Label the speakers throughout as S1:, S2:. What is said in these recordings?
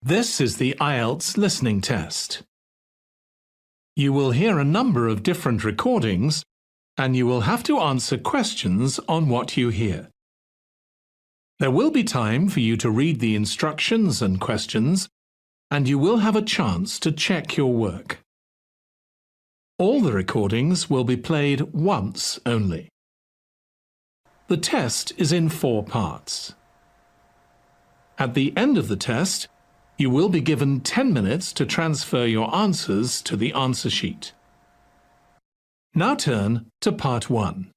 S1: This is the IELTS listening test. You will hear a number of different recordings and you will have to answer questions on what you hear. There will be time for you to read the instructions and questions, and you will have a chance to check your work. All the recordings will be played once only. The test is in 4 parts. At the end of the test, you will be given 10 minutes to transfer your answers to the answer sheet. Now turn to part 1.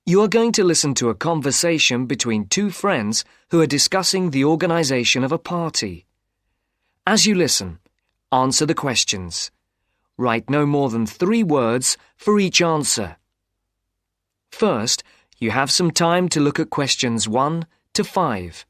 S2: You are going to listen to a conversation between 2 friends who are discussing the organisation of a party. As you listen, answer the questions. Write no more than 3 words for each answer. First, you have some time to look at questions 1 to 5.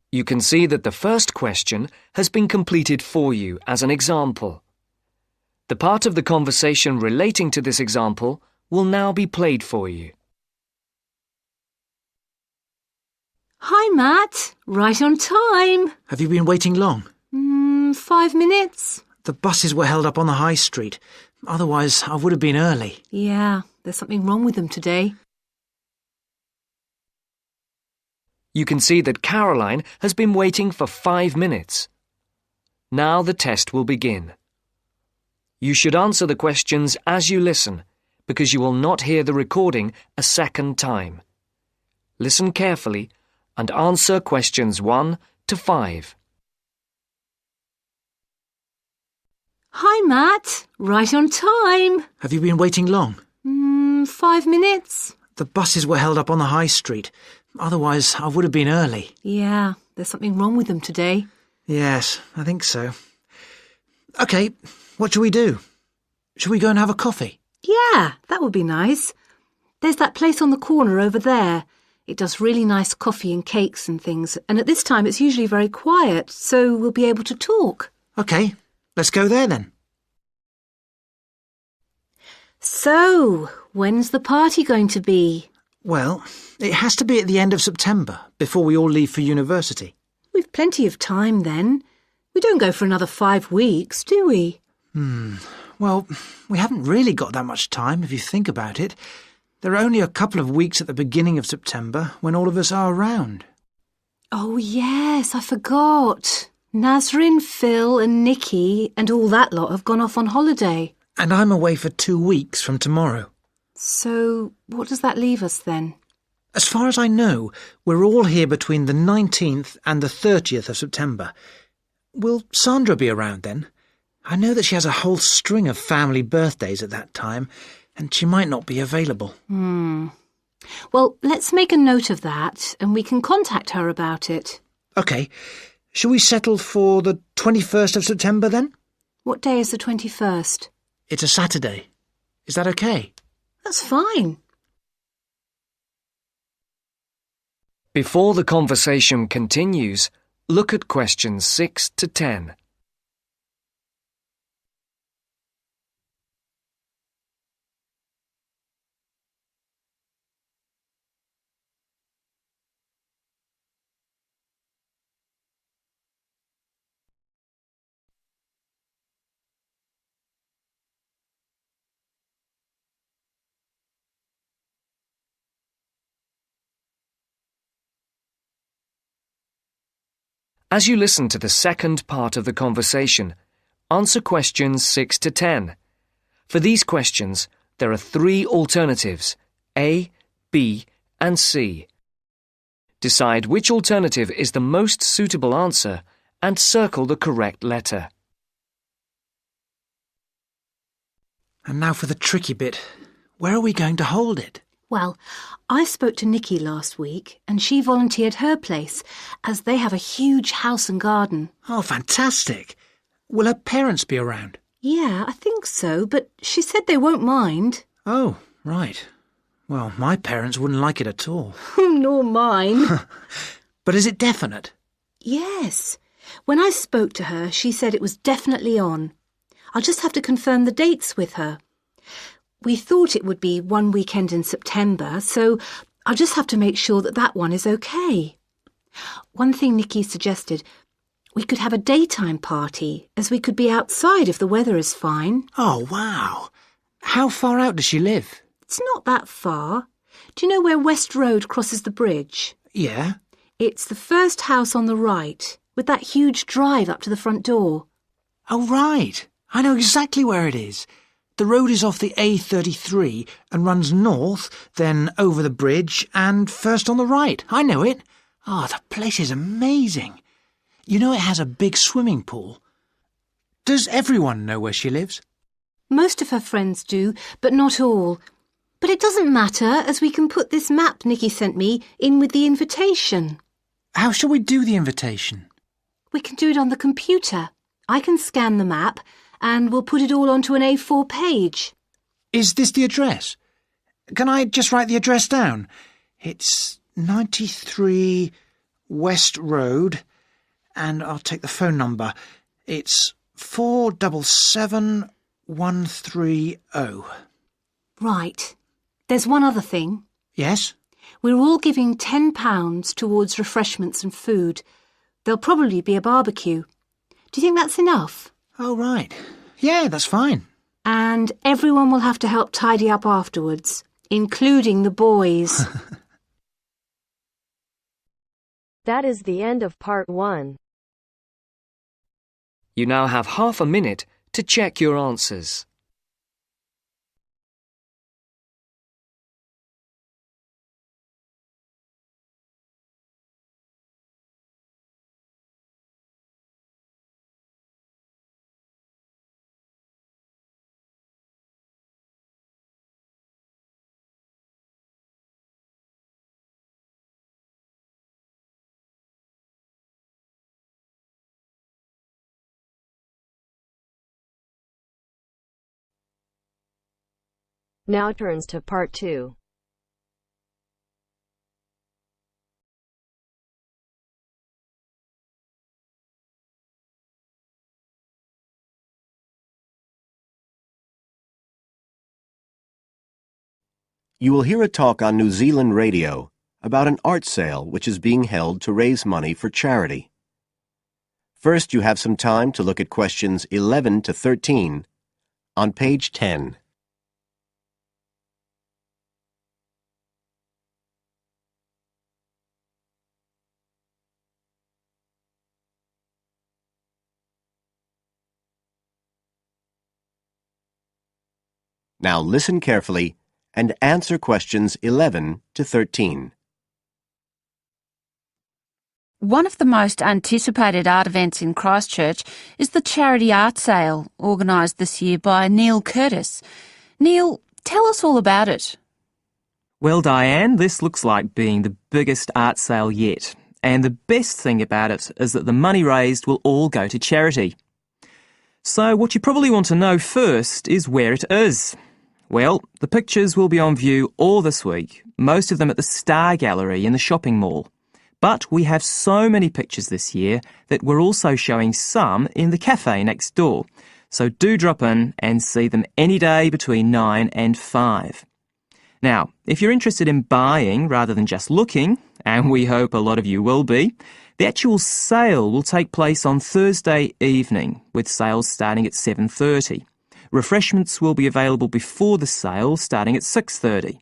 S2: You can see that the first question has been completed for you as an example. The part of the conversation relating to this example will now be played for you.
S3: Hi, Matt. Right on time.
S4: Have you been waiting long?
S3: 5 minutes.
S4: The buses were held up on the high street. Otherwise, I would have been early.
S3: Yeah, there's something wrong with them today.
S2: You can see that Caroline has been waiting for 5 minutes. Now the test will begin. You should answer the questions as you listen, because you will not hear the recording a second time. Listen carefully and answer questions 1 to 5.
S3: Hi, Matt. Right on time.
S4: Have you been waiting long?
S3: 5 minutes.
S4: The buses were held up on the high street. Otherwise, I would have been early.
S3: Yeah, there's something wrong with them today.
S4: Yes, I think so. OK, what shall we do? Shall we go and have a coffee?
S3: Yeah, that would be nice. There's that place on the corner over there. It does really nice coffee and cakes and things, and at this time it's usually very quiet, so we'll be able to talk.
S4: OK, let's go there then.
S3: So, when's the party going to be?
S4: Well, it has to be at the end of September, before we all leave for university.
S3: We've plenty of time then. We don't go for another 5 weeks, do we?
S4: Well, we haven't really got that much time, if you think about it. There are only a couple of weeks at the beginning of September when all of us are around.
S3: Oh, yes, I forgot. Nazrin, Phil and Nikki and all that lot have gone off on holiday.
S4: And I'm away for 2 weeks from tomorrow.
S3: So, what does that leave us then?
S4: As far as I know, we're all here between the 19th and the 30th of September. Will Sandra be around then? I know that she has a whole string of family birthdays at that time, and she might not be available.
S3: Well, let's make a note of that, and we can contact her about it.
S4: OK. Shall we settle for the 21st of September then?
S3: What day is the 21st?
S4: It's a Saturday. Is that OK?
S3: That's fine.
S2: Before the conversation continues, look at questions 6 to 10. As you listen to the second part of the conversation, answer questions 6 to 10. For these questions, there are 3 alternatives, A, B, and C. Decide which alternative is the most suitable answer and circle the correct letter.
S4: And now for the tricky bit. Where are we going to hold it?
S3: Well, I spoke to Nikki last week and she volunteered her place as they have a huge house and garden.
S4: Oh, fantastic. Will her parents be around?
S3: Yeah, I think so, but she said they won't mind.
S4: Oh, right. Well, my parents wouldn't like it at all.
S3: Nor mine.
S4: But is it definite?
S3: Yes. When I spoke to her, she said it was definitely on. I'll just have to confirm the dates with her. We thought it would be one weekend in September, so I'll just have to make sure that that one is okay. One thing Nikki suggested, we could have a daytime party, as we could be outside if the weather is fine.
S4: Oh, wow. How far out does she live?
S3: It's not that far. Do you know where West Road crosses the bridge?
S4: Yeah.
S3: It's the first house on the right, with that huge drive up to the front door.
S4: Oh, right. I know exactly where it is. The road is off the A33 and runs north, then over the bridge and first on the right. I know it. Oh, the place is amazing. You know it has a big swimming pool. Does everyone know where she lives?
S3: Most of her friends do, but not all. But it doesn't matter, as we can put this map Nikki sent me in with the invitation.
S4: How shall we do the invitation?
S3: We can do it on the computer. I can scan the map and we'll put it all onto an A4 page.
S4: Is this the address? Can I just write the address down? It's 93 West Road, and I'll take the phone number. It's 477130.
S3: Right. There's one other thing.
S4: Yes?
S3: We're all giving £10 towards refreshments and food. There'll probably be a barbecue. Do you think that's enough?
S4: Oh, right. Yeah, that's fine.
S3: And everyone will have to help tidy up afterwards, including the boys.
S5: That is the end of part 1.
S2: You now have half a minute to check your answers.
S5: Now turns to part 2.
S6: You will hear a talk on New Zealand radio about an art sale which is being held to raise money for charity. First, you have some time to look at questions 11 to 13 on page 10. Now listen carefully and answer questions 11 to 13.
S7: One of the most anticipated art events in Christchurch is the charity art sale organised this year by Neil Curtis. Neil, tell us all about it.
S8: Well, Diane, this looks like being the biggest art sale yet. And the best thing about it is that the money raised will all go to charity. So what you probably want to know first is where it is. Well, the pictures will be on view all this week, most of them at the Star Gallery in the shopping mall. But we have so many pictures this year that we're also showing some in the cafe next door. So do drop in and see them any day between 9 and 5. Now, if you're interested in buying rather than just looking, and we hope a lot of you will be, the actual sale will take place on Thursday evening, with sales starting at 7:30. Refreshments will be available before the sale, starting at 6:30.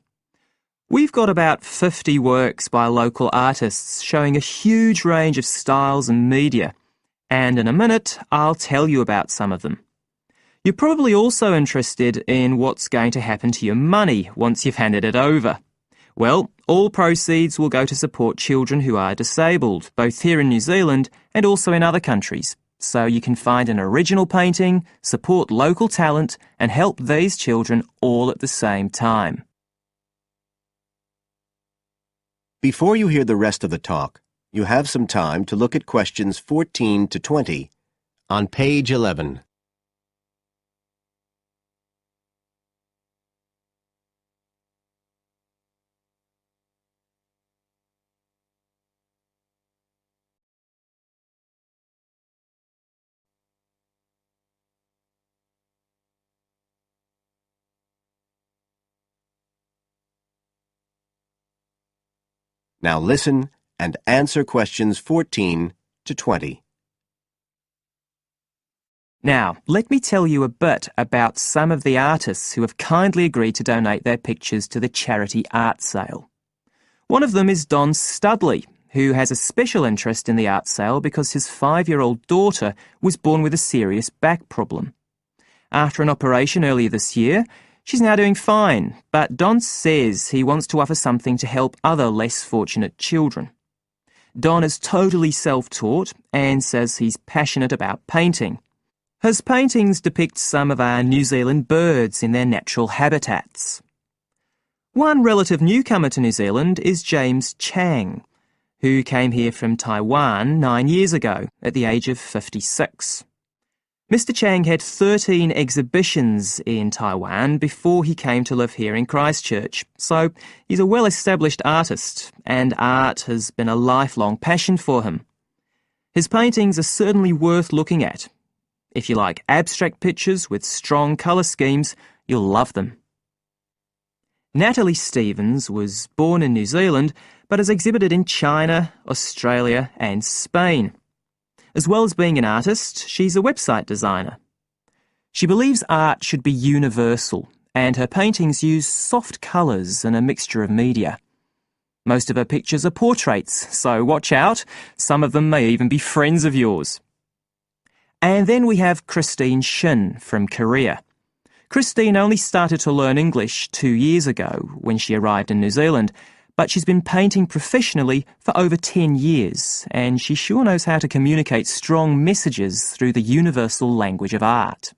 S8: We've got about 50 works by local artists showing a huge range of styles and media, and in a minute I'll tell you about some of them. You're probably also interested in what's going to happen to your money once you've handed it over. Well, all proceeds will go to support children who are disabled, both here in New Zealand and also in other countries. So you can find an original painting, support local talent, and help these children all at the same time.
S6: Before you hear the rest of the talk, you have some time to look at questions 14 to 20 on page 11. Now listen and answer questions 14 to 20.
S8: Now, let me tell you a bit about some of the artists who have kindly agreed to donate their pictures to the charity art sale. One of them is Don Studley, who has a special interest in the art sale because his 5-year-old daughter was born with a serious back problem. After an operation earlier this year, she's now doing fine, but Don says he wants to offer something to help other less fortunate children. Don is totally self-taught and says he's passionate about painting. His paintings depict some of our New Zealand birds in their natural habitats. One relative newcomer to New Zealand is James Chang, who came here from Taiwan 9 years ago at the age of 56. Mr. Chang had 13 exhibitions in Taiwan before he came to live here in Christchurch, so he's a well-established artist, and art has been a lifelong passion for him. His paintings are certainly worth looking at. If you like abstract pictures with strong colour schemes, you'll love them. Natalie Stevens was born in New Zealand, but has exhibited in China, Australia and Spain. As well as being an artist, she's a website designer. She believes art should be universal, and her paintings use soft colours and a mixture of media. Most of her pictures are portraits, so watch out, some of them may even be friends of yours. And then we have Christine Shin from Korea. Christine only started to learn English 2 years ago when she arrived in New Zealand, but she's been painting professionally for over 10 years, and she sure knows how to communicate strong messages through the universal language of art.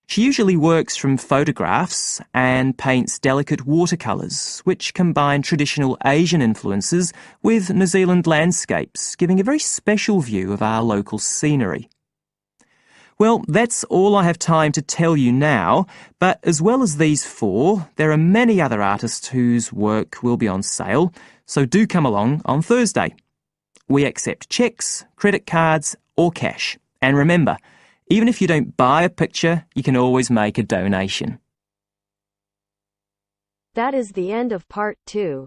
S8: She usually works from photographs and paints delicate watercolours, which combine traditional Asian influences with New Zealand landscapes, giving a very special view of our local scenery. Well, that's all I have time to tell you now, but as well as these 4, there are many other artists whose work will be on sale, so do come along on Thursday. We accept cheques, credit cards or cash. And remember, even if you don't buy a picture, you can always make a donation.
S5: That is the end of part 2.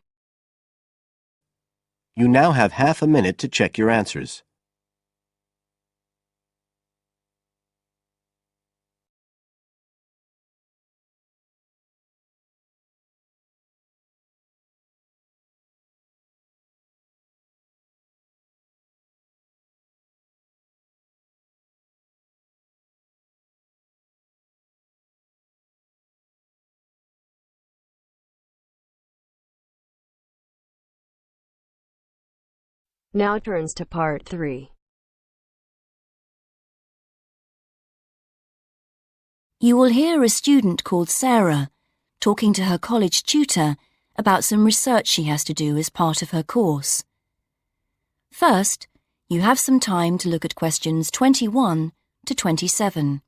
S6: You now have half a minute to check your answers.
S5: Now turns to part 3.
S9: You will hear a student called Sarah talking to her college tutor about some research she has to do as part of her course. First, you have some time to look at questions 21 to 27.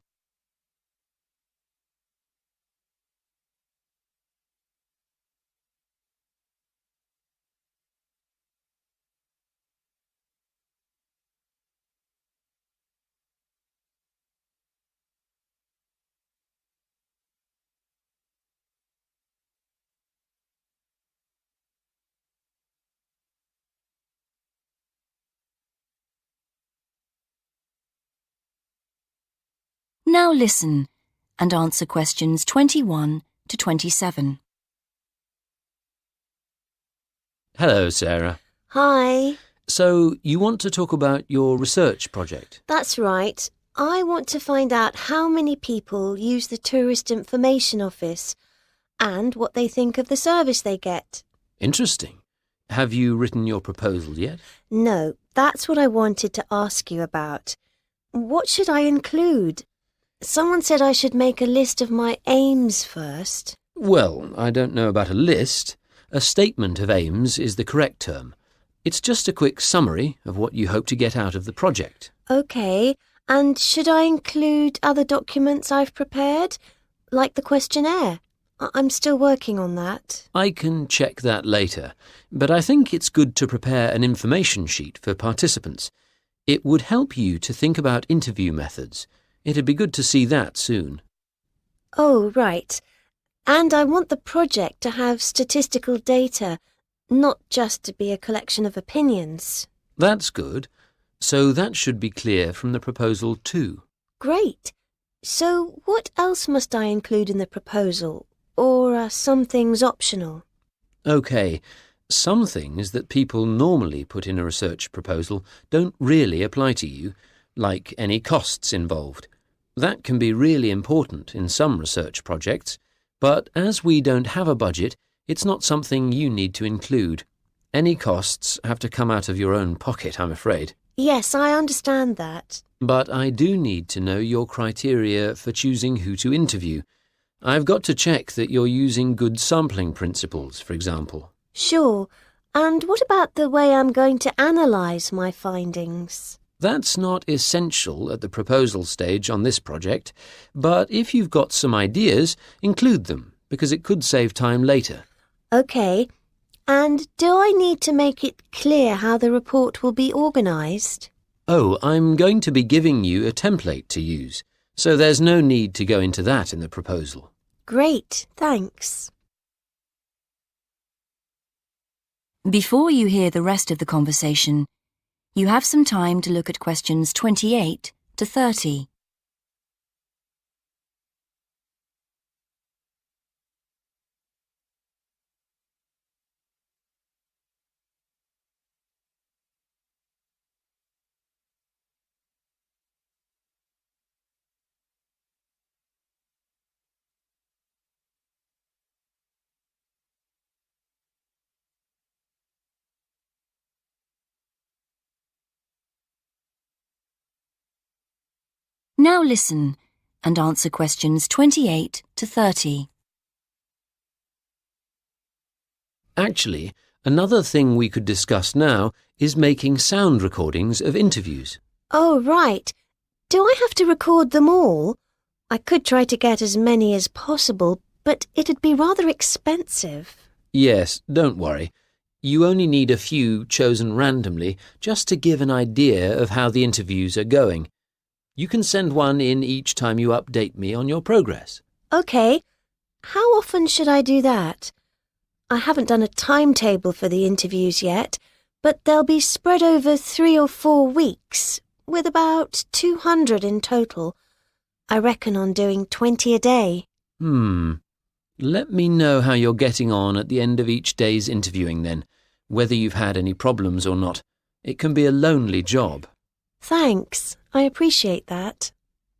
S9: Now listen and answer questions 21 to 27.
S10: Hello, Sarah.
S11: Hi.
S10: So, you want to talk about your research project?
S11: That's right. I want to find out how many people use the Tourist Information Office and what they think of the service they get.
S10: Interesting. Have you written your proposal yet?
S11: No, that's what I wanted to ask you about. What should I include? Someone said I should make a list of my aims first.
S10: Well, I don't know about a list. a statement of aims is the correct term. It's just a quick summary of what you hope to get out of the project.
S11: OK, and should I include other documents I've prepared, like the questionnaire? I'm still working on that.
S10: I can check that later, but I think it's good to prepare an information sheet for participants. It would help you to think about interview methods. It'd be good to see that soon.
S11: Oh, right. And I want the project to have statistical data, not just to be a collection of opinions.
S10: That's good. So that should be clear from the proposal too.
S11: Great. So what else must I include in the proposal? Or are some things optional?
S10: OK, some things that people normally put in a research proposal don't really apply to you, like any costs involved. That can be really important in some research projects, but as we don't have a budget, it's not something you need to include. Any costs have to come out of your own pocket, I'm afraid.
S11: Yes, I understand that.
S10: But I do need to know your criteria for choosing who to interview. I've got to check that you're using good sampling principles, for example.
S11: Sure. And what about the way I'm going to analyse my findings?
S10: That's not essential at the proposal stage on this project, but if you've got some ideas, include them, because it could save time later.
S11: OK. And do I need to make it clear how the report will be organised?
S10: Oh, I'm going to be giving you a template to use, so there's no need to go into that in the proposal.
S11: Great, thanks.
S9: Before you hear the rest of the conversation, you have some time to look at questions 28 to 30. Now listen and answer questions 28 to 30.
S10: Actually, another thing we could discuss now is making sound recordings of interviews.
S11: Oh, right. Do I have to record them all? I could try to get as many as possible, but it'd be rather expensive.
S10: Yes, don't worry. You only need a few chosen randomly just to give an idea of how the interviews are going. You can send one in each time you update me on your progress.
S11: OK. How often should I do that? I haven't done a timetable for the interviews yet, but they'll be spread over 3 or 4 weeks, with about 200 in total. I reckon on doing 20 a day.
S10: Let me know how you're getting on at the end of each day's interviewing then, whether you've had any problems or not. It can be a lonely job.
S11: Thanks. I appreciate that.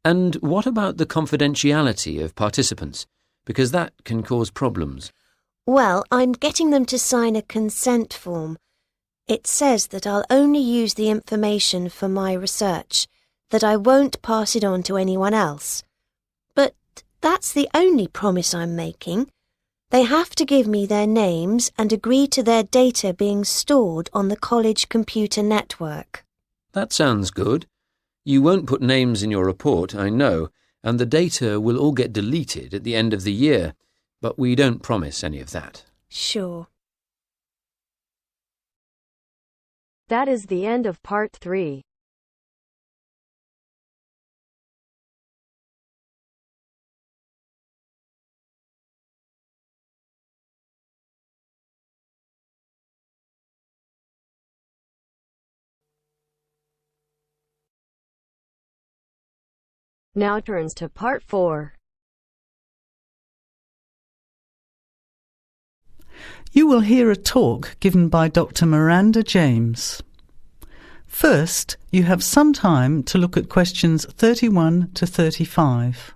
S10: And what about the confidentiality of participants? Because that can cause problems.
S11: Well, I'm getting them to sign a consent form. It says that I'll only use the information for my research, that I won't pass it on to anyone else. But that's the only promise I'm making. They have to give me their names and agree to their data being stored on the college computer network.
S10: That sounds good. You won't put names in your report, I know, and the data will all get deleted at the end of the year, but we don't promise any of that.
S11: Sure.
S5: That is the end of part 3. Now turns to part 4.
S12: You will hear a talk given by Dr. Miranda James. First, you have some time to look at questions 31 to 35.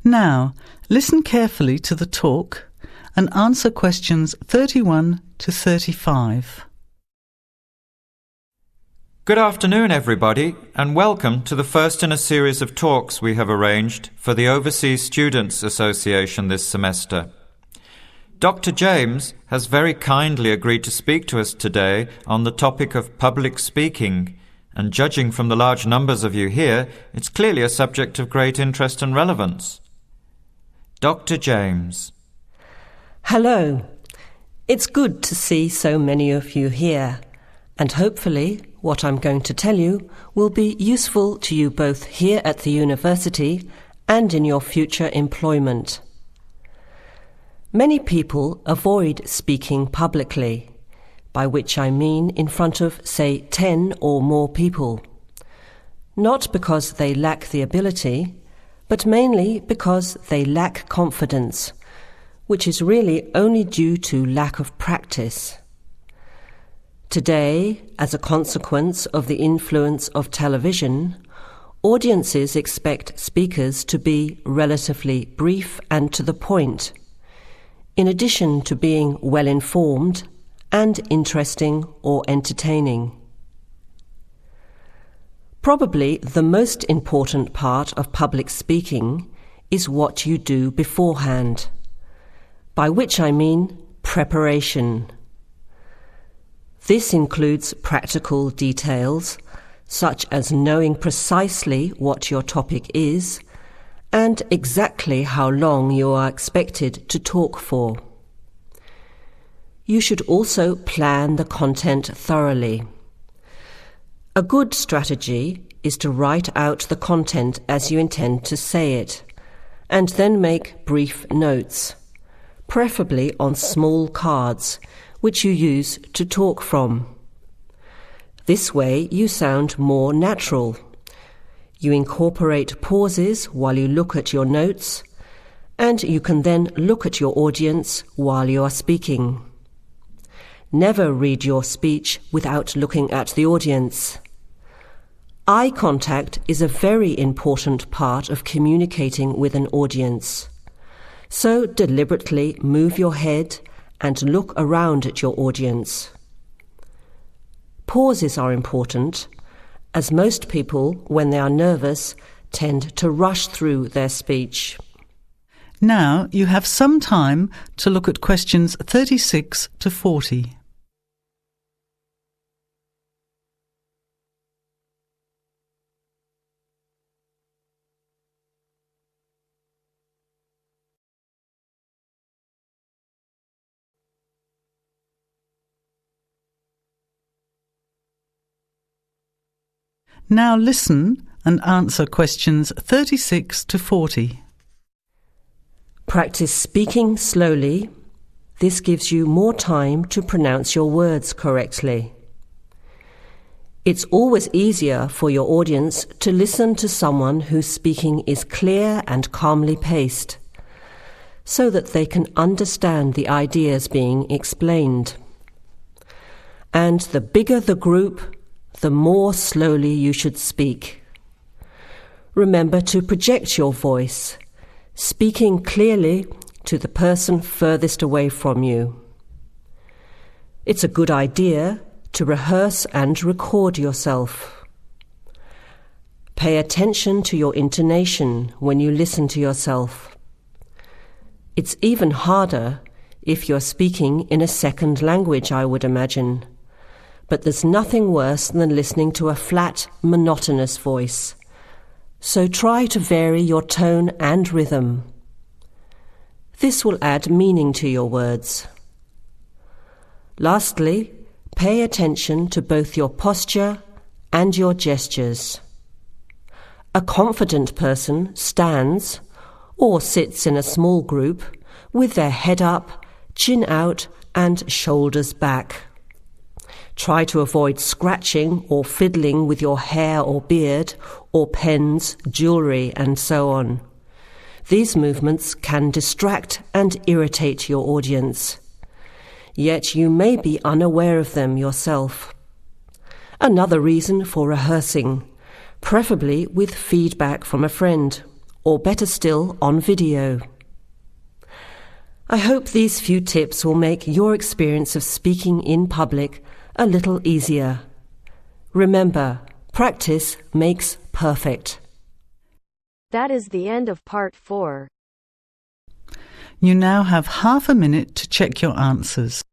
S12: Now, listen carefully to the talk and answer questions 31 to 35.
S13: Good afternoon, everybody, and welcome to the first in a series of talks we have arranged for the Overseas Students Association this semester. Dr. James has very kindly agreed to speak to us today on the topic of public speaking, and judging from the large numbers of you here, it's clearly a subject of great interest and relevance. Dr. James.
S14: Hello. It's good to see so many of you here, and hopefully what I'm going to tell you will be useful to you both here at the university and in your future employment. Many people avoid speaking publicly, by which I mean in front of, say, 10 or more people. Not because they lack the ability, but mainly because they lack confidence, which is really only due to lack of practice. Today, as a consequence of the influence of television, audiences expect speakers to be relatively brief and to the point, in addition to being well informed and interesting or entertaining. Probably the most important part of public speaking is what you do beforehand, by which I mean preparation. This includes practical details, such as knowing precisely what your topic is and exactly how long you are expected to talk for. You should also plan the content thoroughly. A good strategy is to write out the content as you intend to say it, and then make brief notes, preferably on small cards, which you use to talk from. This way you sound more natural. You incorporate pauses while you look at your notes, and you can then look at your audience while you are speaking. Never read your speech without looking at the audience. Eye contact is a very important part of communicating with an audience. So deliberately move your head and look around at your audience. Pauses are important, as most people, when they are nervous, tend to rush through their speech.
S12: Now you have some time to look at questions 36 to 40. Now listen and answer questions 36 to 40.
S14: Practice speaking slowly. This gives you more time to pronounce your words correctly. It's always easier for your audience to listen to someone whose speaking is clear and calmly paced, so that they can understand the ideas being explained. And the bigger the group, the more slowly you should speak. Remember to project your voice, speaking clearly to the person furthest away from you. It's a good idea to rehearse and record yourself. Pay attention to your intonation when you listen to yourself. It's even harder if you're speaking in a second language, I would imagine. But there's nothing worse than listening to a flat, monotonous voice. So try to vary your tone and rhythm. This will add meaning to your words. Lastly, pay attention to both your posture and your gestures. A confident person stands or sits in a small group with their head up, chin out, and shoulders back. Try to avoid scratching or fiddling with your hair or beard, or pens, jewellery, and so on. These movements can distract and irritate your audience. Yet you may be unaware of them yourself. Another reason for rehearsing, preferably with feedback from a friend, or better still, on video. I hope these few tips will make your experience of speaking in public a little easier. Remember, practice makes perfect.
S5: That is the end of part 4.
S12: You now have half a minute to check your answers.